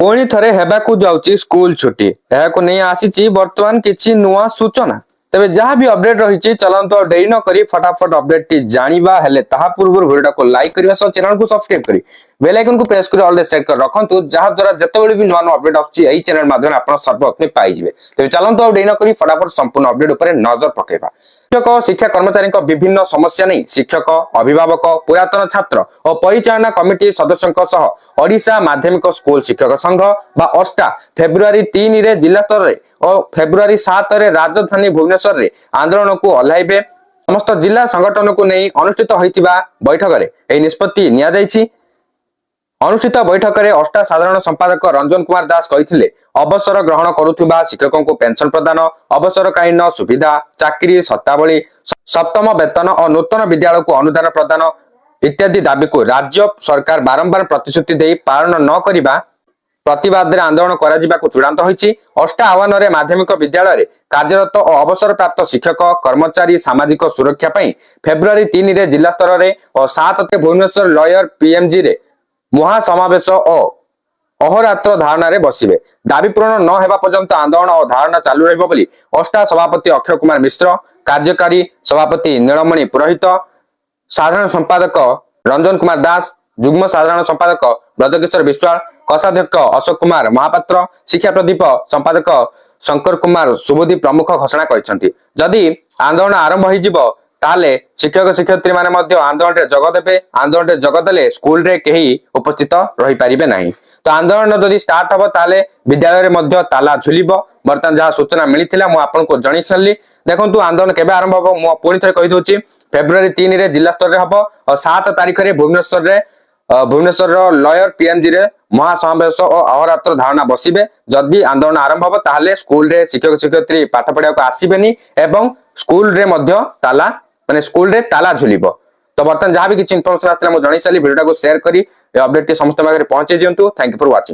पुणी थरे हेबाकु जाउची स्कूल छुट्टी एहाकु नहीं आसीची वर्तमान किछि नुआ सूचना तबे जहां भी अपडेट रही चलंत और देरी न करी फटाफट अपडेट टी जानिबा हेले ताहा पूर्व वीडियो को लाइक करिवा सह चैनल को सब्सक्राइब करी बेल आइकन को प्रेस करी ऑल दे सेट कर रखंतु जहां द्वारा जतेबेले भी नुआ अपडेट आछी एही चैनल माध्यम आपण सर्वप्रथमे पाई जिवे तबे चलंत और देरी न करी फटाफट संपूर्ण अपडेट ऊपर नजर पकेबा। शिक्षक शिक्षा कर्मचारी विभिन्न समस्या नहीं शिक्षक अभिभावक पुरातन छात्र और परिचालना कमिटी सदस्यों ओडिशा माध्यमिक स्कूल शिक्षक संघ बा ओस्टा फेब्रुआरी 3 रे जिला स्तर रे और फेब्रुआरी 7 रे राजधानी भुवनेश्वर रे आंदोलन को ओह्लाइबे। समस्त जिला संगठन को नहीं अनुष्ठित होइतिबा बैठक रे एही निष्पत्ति निया जायछि। अनुष्ठित बैठक में ओस्टा साधारण संपादक रंजन कुमार दास कहिथिले अवसर ग्रहण करुथिबा शिक्षकों को पेंशन प्रदान अवसरकालीन सुविधा चाकरी सत्तावली सप्तम वेतन और नूतन विद्यालय को अनुदान प्रदान इत्यादि दाबी को राज्य सरकार बारंबार प्रतिश्रुति दे पालन न करिबा प्रतिवाद रे आंदोलन करा जिबा को चूड़ांत होईछि। ओस्टा आह्वान रे माध्यमिक विद्यालय रे कार्यरत और अवसर प्राप्त शिक्षक कर्मचारी सामाजिक सुरक्षा पई फेब्रुआरी 3 रे जिला स्तर रे और 7 रे भुवनेश्वर लॉयर पीएमजी रे महासमावेश और अहोरात्र धारणा रे बसिबे। दाबी पूरण न हेबा पर्यंत आंदोलन और धारणा चालू रहइबो बोली ओस्टा सभापति अक्षय कुमार मिश्र कार्यकारी सभापति नीलमणि पुरोहित साधारण संपादक रंजन कुमार दास जुग्म साधारण संपादक ब्रजकिशोर विश्वाल कोषाध्यक्ष अशोक कुमार महापात्र शिक्षा प्रदीप संपादक शंकर कुमार सुबुद्धि प्रमुख घोषणा करिसेंती। जदि आंदोलन आरंभ होइजिबो ताले शिक्षक शिक्षयित्री माने मध्य आंदोलन रे जग देबे। आंदोलन रे जग देले स्कूल रे केही उपस्थित रही परिबे नाही। तो आंदोलन जदि स्टार्ट हबो ताले विद्यालय रे मध्य ताला झुलिबो। वर्तमान जहा सूचना मिलिथिला मु आपन को जणी छली देखंतु आंदोलन केबे आरंभ हबो मु पुनी थरे कहि दोछि फेब्रुआरी 3 रे जिला स्तर रे हबो और 7 तारिख रे भुवनेश्वर लॉयर पीएमजी रे महासमावेश और अहोरात्र धारणा बसिबे। जदि आंदोलन आरंभ हबो ताले स्कूल रे शिक्षक शिक्षयित्री पाठ पढ़िया को आसीबेनी एवं स्कूल रे मध्य ताला माने स्कूल रे ताला झुलिबो। तो बर्तमान जहां भी किछि इन्फॉर्मेशन आस्तिला मु जणी साली वीडियो को शेयर करी अपडेट समस्त भाग रे पहुंचे दियंतु। Thank you for watching.